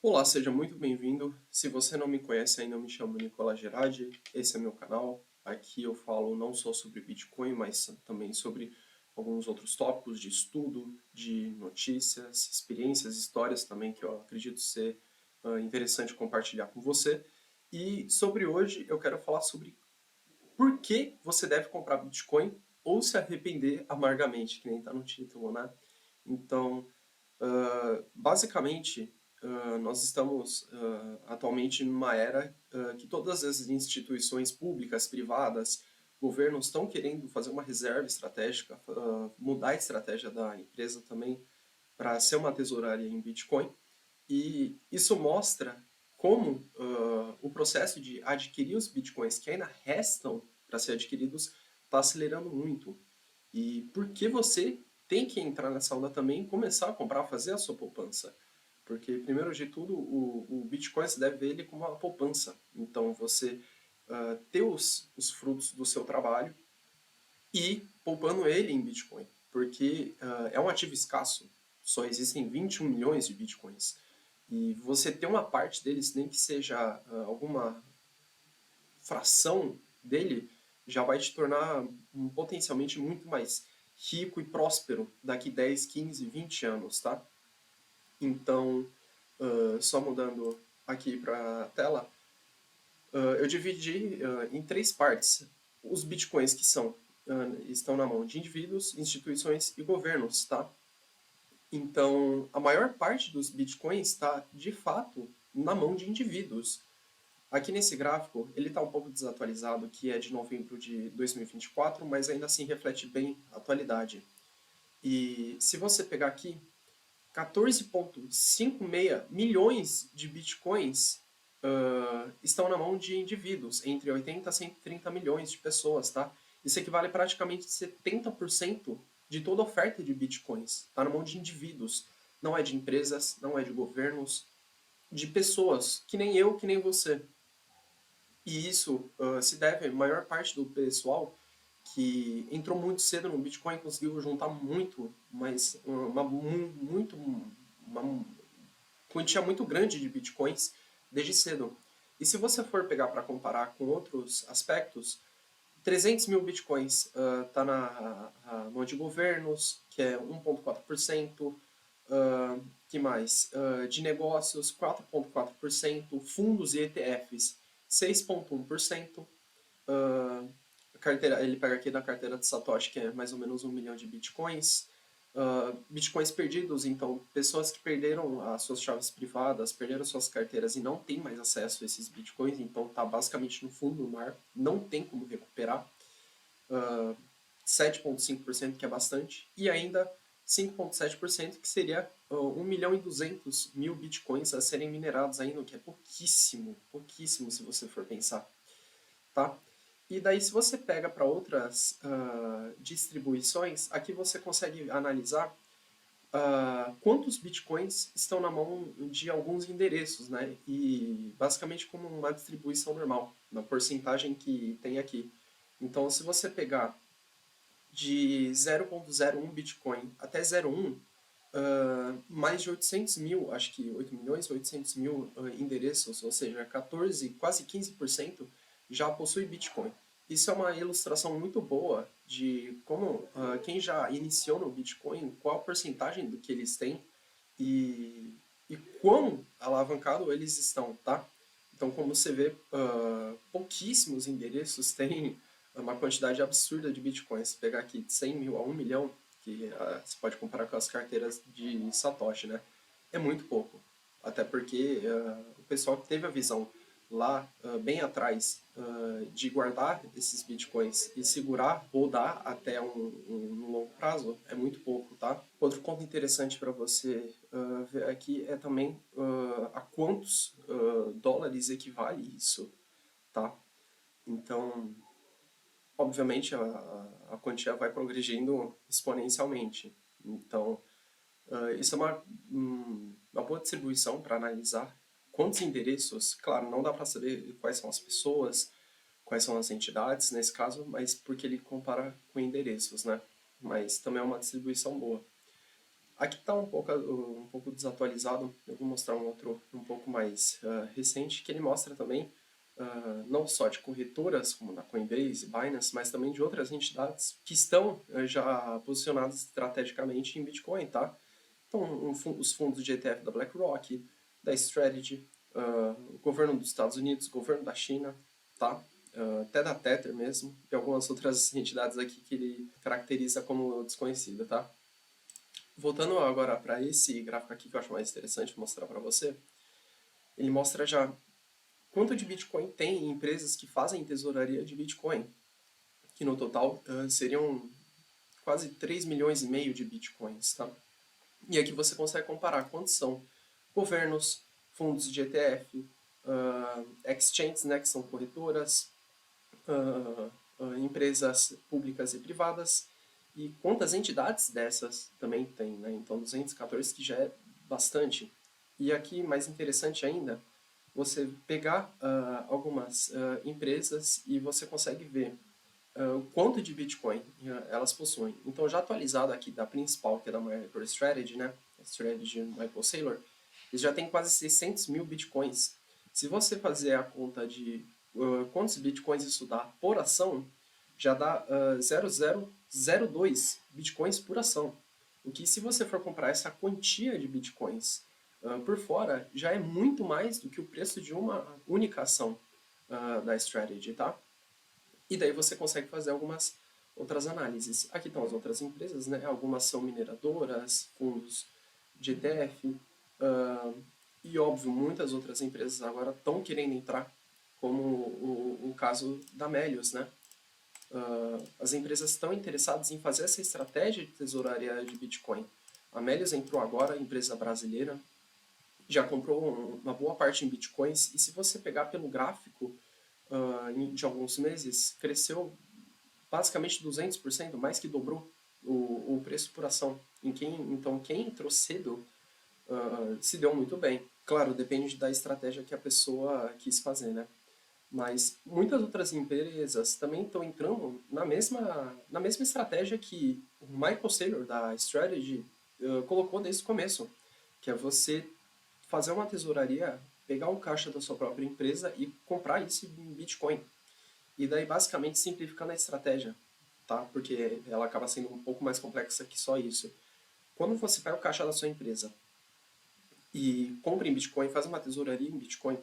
Olá, seja muito bem-vindo. Se você não me conhece ainda, eu me chamo Nicolas Gerardi, esse é meu canal. Aqui eu falo não só sobre Bitcoin, mas também sobre alguns outros tópicos de estudo, de notícias, experiências, histórias também que eu acredito ser interessante compartilhar com você. E sobre hoje eu quero falar sobre por que você deve comprar Bitcoin ou se arrepender amargamente, que nem está no título, né? Então, basicamente, nós estamos atualmente numa era que todas as instituições públicas, privadas, governos estão querendo fazer uma reserva estratégica, mudar a estratégia da empresa também para ser uma tesouraria em Bitcoin. E isso mostra como o processo de adquirir os Bitcoins que ainda restam para ser adquiridos está acelerando muito. E por que você tem que entrar nessa onda também e começar a comprar, fazer a sua poupança. Porque, primeiro de tudo, o Bitcoin você deve ver ele como uma poupança. Então, você ter os frutos do seu trabalho e poupando ele em Bitcoin. Porque é um ativo escasso. Só existem 21 milhões de Bitcoins. E você ter uma parte deles, nem que seja alguma fração dele, já vai te tornar potencialmente muito mais rico e próspero daqui 10, 15, 20 anos, tá? Então, só mudando aqui para a tela, eu dividi em três partes os bitcoins que estão na mão de indivíduos, instituições e governos, tá? Então, a maior parte dos bitcoins está, de fato, na mão de indivíduos. Aqui nesse gráfico, ele está um pouco desatualizado, que é de novembro de 2024, mas ainda assim reflete bem a atualidade. E se você pegar aqui, 14,56 milhões de bitcoins estão na mão de indivíduos, entre 80 a 130 milhões de pessoas, tá? Isso equivale a praticamente 70% de toda a oferta de bitcoins. Está na mão de indivíduos. Não é de empresas, não é de governos, de pessoas, que nem eu, que nem você. E isso se deve à maior parte do pessoal que entrou muito cedo no Bitcoin conseguiu juntar muito, mas uma quantia muito grande de Bitcoins desde cedo. E se você for pegar para comparar com outros aspectos, 300 mil Bitcoins está na mão de governos, que é 1,4%. Que mais? De negócios, 4,4%. Fundos e ETFs, 6,1%. Carteira, ele pega aqui da carteira de Satoshi, que é mais ou menos 1 milhão de bitcoins. Bitcoins perdidos, então, pessoas que perderam as suas chaves privadas, perderam suas carteiras e não têm mais acesso a esses bitcoins, então está basicamente no fundo do mar, não tem como recuperar. 7,5%, que é bastante, e ainda 5,7%, que seria 1 milhão e 200 mil bitcoins a serem minerados ainda, o que é pouquíssimo, pouquíssimo se você for pensar, tá? E daí, se você pega para outras distribuições, aqui você consegue analisar quantos bitcoins estão na mão de alguns endereços, né? E basicamente como uma distribuição normal, na porcentagem que tem aqui. Então, se você pegar de 0,01 Bitcoin até 0,1, mais de 800 mil, acho que 8 milhões e 800 mil endereços, ou seja, 14, quase 15% já possui Bitcoin. Isso é uma ilustração muito boa de como quem já iniciou no Bitcoin, qual a porcentagem do que eles têm e quão alavancado eles estão, tá? Então, como você vê, pouquíssimos endereços têm uma quantidade absurda de bitcoins. Se pegar aqui de 100 mil a 1 milhão, que você pode comparar com as carteiras de Satoshi, né? É muito pouco. Até porque o pessoal que teve a visão lá bem atrás de guardar esses bitcoins e segurar, rodar até um longo prazo é muito pouco, tá? Outro ponto interessante para você ver aqui é também a quantos dólares equivale isso, tá? Então, obviamente a quantia vai progredindo exponencialmente. Então, isso é uma boa distribuição para analisar quantos endereços, claro, não dá para saber quais são as pessoas, quais são as entidades nesse caso, mas porque ele compara com endereços, né? Mas também é uma distribuição boa. Aqui está um pouco desatualizado, eu vou mostrar um outro um pouco mais recente, que ele mostra também não só de corretoras, como da Coinbase, Binance, mas também de outras entidades que estão já posicionadas estrategicamente em Bitcoin, tá? Então, os fundos de ETF da BlackRock, da Strategy, o governo dos Estados Unidos, o governo da China, tá? Até da Tether mesmo, e algumas outras entidades aqui que ele caracteriza como desconhecida, tá? Voltando agora para esse gráfico aqui que eu acho mais interessante mostrar para você, ele mostra já quanto de Bitcoin tem em empresas que fazem tesouraria de Bitcoin, que no total seriam quase 3 milhões e meio de Bitcoins, tá? E aqui você consegue comparar quantos são governos, fundos de ETF, exchanges, né, que são corretoras, empresas públicas e privadas, e quantas entidades dessas também tem, né? Então 214 que já é bastante. E aqui, mais interessante ainda, você pegar algumas empresas e você consegue ver o quanto de Bitcoin elas possuem. Então, já atualizado aqui da principal, que é da MicroStrategy, né? A Strategy Michael Saylor, eles já têm quase 600 mil Bitcoins. Se você fazer a conta de quantos Bitcoins isso dá por ação, já dá 0,002 Bitcoins por ação. O que, se você for comprar essa quantia de Bitcoins por fora, já é muito mais do que o preço de uma única ação da Strategy, tá? E daí você consegue fazer algumas outras análises. Aqui estão as outras empresas, né? Algumas são mineradoras, fundos de ETF, e óbvio, muitas outras empresas agora estão querendo entrar, como o caso da Melius, né? As empresas estão interessadas em fazer essa estratégia de tesouraria de Bitcoin. A Melius entrou agora, empresa brasileira, já comprou uma boa parte em Bitcoins, e se você pegar pelo gráfico de alguns meses, cresceu basicamente 200%, mais que dobrou o preço por ação. Então, quem entrou cedo se deu muito bem. Claro, depende da estratégia que a pessoa quis fazer, né? Mas muitas outras empresas também estão entrando na mesma estratégia que o Michael Saylor, da Strategy, colocou desde o começo, que é você fazer uma tesouraria, pegar o caixa da sua própria empresa e comprar isso em Bitcoin. E daí, basicamente, simplificando a estratégia, tá? Porque ela acaba sendo um pouco mais complexa que só isso. Quando você pega o caixa da sua empresa e compra em Bitcoin, faz uma tesouraria em Bitcoin,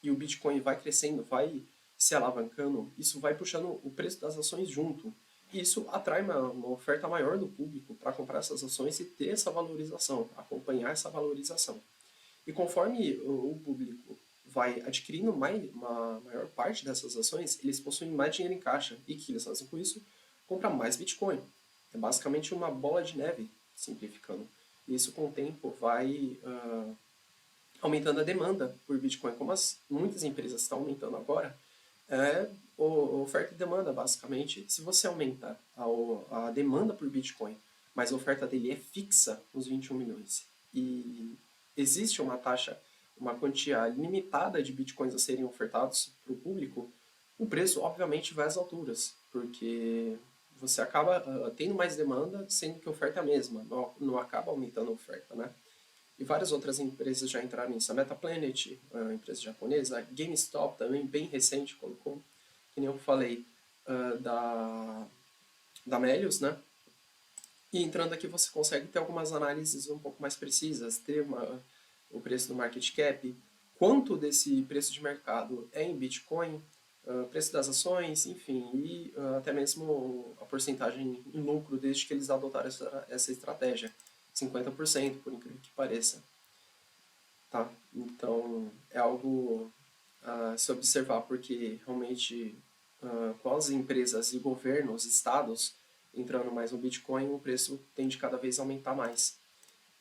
e o Bitcoin vai crescendo, vai se alavancando, isso vai puxando o preço das ações junto. E isso atrai uma oferta maior do público para comprar essas ações e ter essa valorização, acompanhar essa valorização. E conforme o público vai adquirindo uma maior parte dessas ações, eles possuem mais dinheiro em caixa. E o que eles fazem com isso? Compram mais Bitcoin. É basicamente uma bola de neve, simplificando. E isso, com o tempo, vai aumentando a demanda por Bitcoin. Como muitas empresas estão aumentando agora, é oferta e demanda, basicamente. Se você aumenta a demanda por Bitcoin, mas a oferta dele é fixa, nos 21 milhões, e existe uma taxa, uma quantia limitada de Bitcoins a serem ofertados para o público, o preço, obviamente, vai às alturas, porque você acaba tendo mais demanda, sendo que a oferta é a mesma, não acaba aumentando a oferta, né? E várias outras empresas já entraram nisso. A Metaplanet, a empresa japonesa, a GameStop também, bem recente, colocou, que nem eu falei, da Melius, né? E entrando aqui você consegue ter algumas análises um pouco mais precisas, ter o preço do market cap, quanto desse preço de mercado é em Bitcoin, preço das ações, enfim, e até mesmo a porcentagem em lucro desde que eles adotaram essa estratégia. 50%, por incrível que pareça. Tá? Então, é algo a se observar, porque realmente, com as empresas e governos, estados, entrando mais no Bitcoin, o preço tende cada vez a aumentar mais.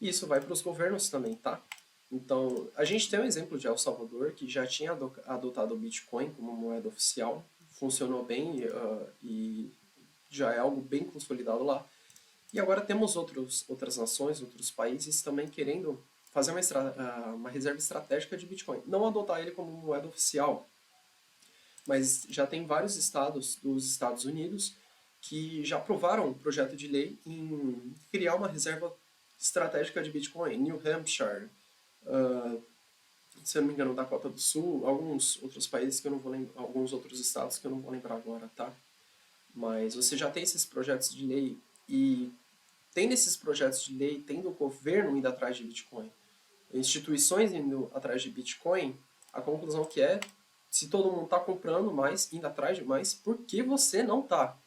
E isso vai para os governos também, tá? Então, a gente tem um exemplo de El Salvador, que já tinha adotado o Bitcoin como moeda oficial, funcionou bem e já é algo bem consolidado lá. E agora temos outras nações, outros países também querendo fazer uma reserva estratégica de Bitcoin. Não adotar ele como moeda oficial, mas já tem vários estados dos Estados Unidos que já aprovaram um projeto de lei em criar uma reserva estratégica de Bitcoin, New Hampshire, uh, se eu não me engano, Dakota do Sul, alguns outros países que eu não vou lembrar, alguns outros estados que eu não vou lembrar agora, tá? Mas você já tem esses projetos de lei e tendo esses projetos de lei, tendo o governo indo atrás de Bitcoin, instituições indo atrás de Bitcoin, a conclusão que é, se todo mundo está comprando mais, indo atrás de mais, por que você não está?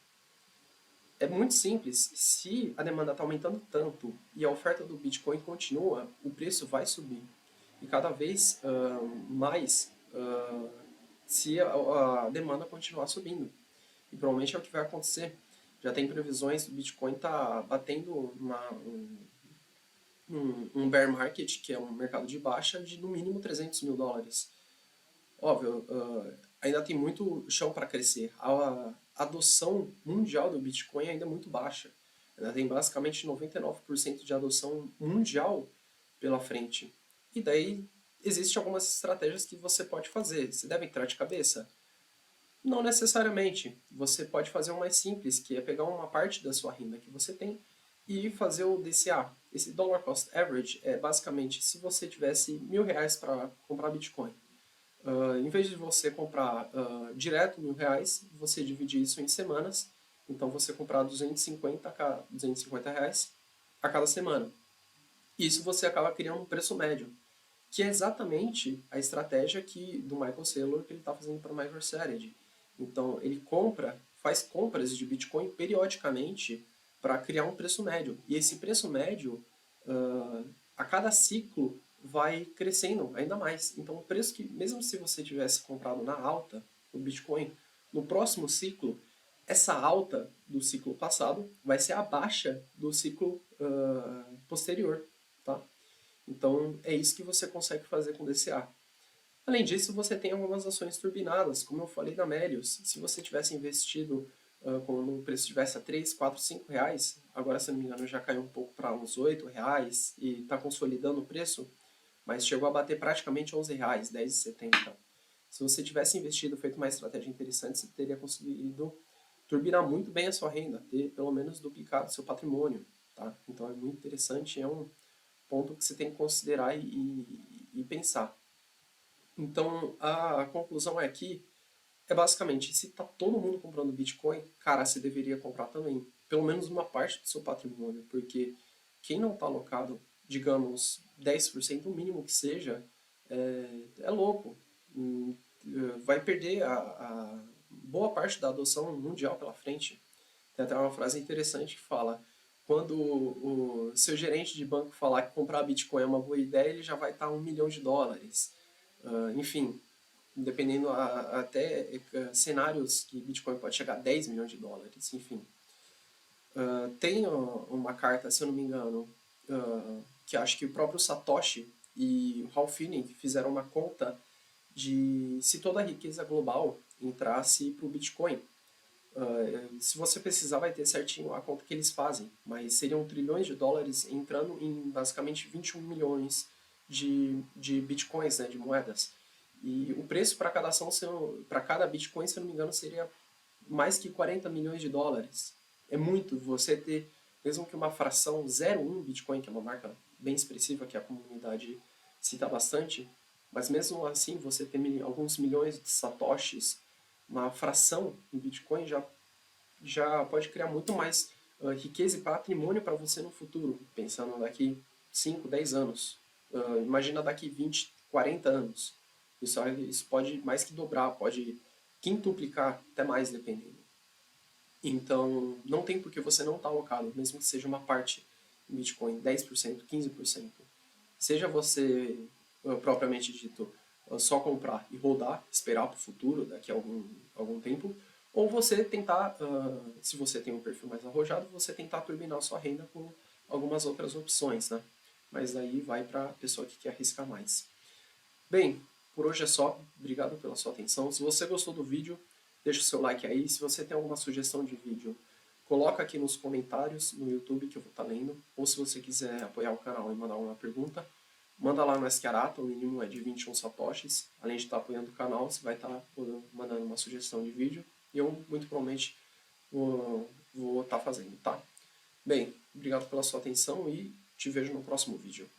É muito simples. Se a demanda está aumentando tanto e a oferta do Bitcoin continua, o preço vai subir. E cada vez mais se a demanda continuar subindo. E provavelmente é o que vai acontecer. Já tem previsões do Bitcoin tá batendo um bear market, que é um mercado de baixa, de no mínimo 300 mil dólares. Óbvio, ainda tem muito chão para crescer. A adoção mundial do Bitcoin ainda é muito baixa. Ainda tem basicamente 99% de adoção mundial pela frente. E daí existem algumas estratégias que você pode fazer. Você deve entrar de cabeça? Não necessariamente. Você pode fazer o mais simples, que é pegar uma parte da sua renda que você tem e fazer o DCA. Esse Dollar Cost Average é basicamente se você tivesse R$ 1.000 para comprar Bitcoin. Em vez de você comprar direto R$ 1.000, você divide isso em semanas. Então você comprar 250 reais a cada semana. Isso você acaba criando um preço médio, que é exatamente a estratégia do Michael Saylor que ele está fazendo para a MicroStrategy. Então ele faz compras de Bitcoin periodicamente para criar um preço médio. E esse preço médio, a cada ciclo, vai crescendo ainda mais. Então o preço que, mesmo se você tivesse comprado na alta o Bitcoin, no próximo ciclo, essa alta do ciclo passado vai ser a baixa do ciclo posterior. Tá? Então é isso que você consegue fazer com DCA. Além disso, você tem algumas ações turbinadas, como eu falei da Melius. Se você tivesse investido quando o preço estivesse a 3, 4, 5 reais, agora se não me engano já caiu um pouco para uns 8 reais e está consolidando o preço, mas chegou a bater praticamente 11 reais, 10,70. Se você tivesse investido, feito uma estratégia interessante, você teria conseguido turbinar muito bem a sua renda, ter pelo menos duplicado seu patrimônio. Tá? Então é muito interessante, é um ponto que você tem que considerar e pensar. Então, a conclusão aqui é basicamente, se está todo mundo comprando Bitcoin, cara, você deveria comprar também, pelo menos uma parte do seu patrimônio, porque quem não está alocado, digamos, 10%, o mínimo que seja, é louco. Vai perder a boa parte da adoção mundial pela frente. Tem até uma frase interessante que fala: quando o seu gerente de banco falar que comprar Bitcoin é uma boa ideia, ele já vai estar a $1 milhão. Enfim, dependendo até cenários que Bitcoin pode chegar a $10 milhões, enfim. Tem uma carta, se eu não me engano, que acho que o próprio Satoshi e o Ralph Finney fizeram uma conta de se toda a riqueza global entrasse para o Bitcoin. Se você precisar, vai ter certinho a conta que eles fazem, mas seriam trilhões de dólares entrando em basicamente 21 milhões de bitcoins, né, de moedas. E o preço para cada ação, para cada bitcoin, se eu não me engano, seria mais que 40 milhões de dólares. É muito você ter, mesmo que uma fração 0,1 bitcoin, que é uma marca bem expressiva que a comunidade cita bastante, mas mesmo assim você ter alguns milhões de satoshis, uma fração em Bitcoin já pode criar muito mais riqueza e patrimônio para você no futuro, pensando daqui 5, 10 anos. Imagina daqui 20, 40 anos. Isso pode mais que dobrar, pode quintuplicar, até mais dependendo. Então, não tem por que você não estar alocado, mesmo que seja uma parte em Bitcoin, 10%, 15%. Seja você, propriamente dito, só comprar e rodar, esperar para o futuro, daqui a algum tempo, ou você tentar, se você tem um perfil mais arrojado, você tentar turbinar a sua renda com algumas outras opções, né? Mas aí vai para a pessoa que quer arriscar mais. Bem, por hoje é só. Obrigado pela sua atenção. Se você gostou do vídeo, deixa o seu like aí. Se você tem alguma sugestão de vídeo, coloca aqui nos comentários no YouTube que eu vou estar lendo. Ou se você quiser apoiar o canal e mandar uma pergunta, manda lá no Escarata, o mínimo é de 21 satoshis. Além de estar apoiando o canal, você vai estar mandando uma sugestão de vídeo. E eu, muito provavelmente, vou estar fazendo, tá? Bem, obrigado pela sua atenção e Te vejo no próximo vídeo.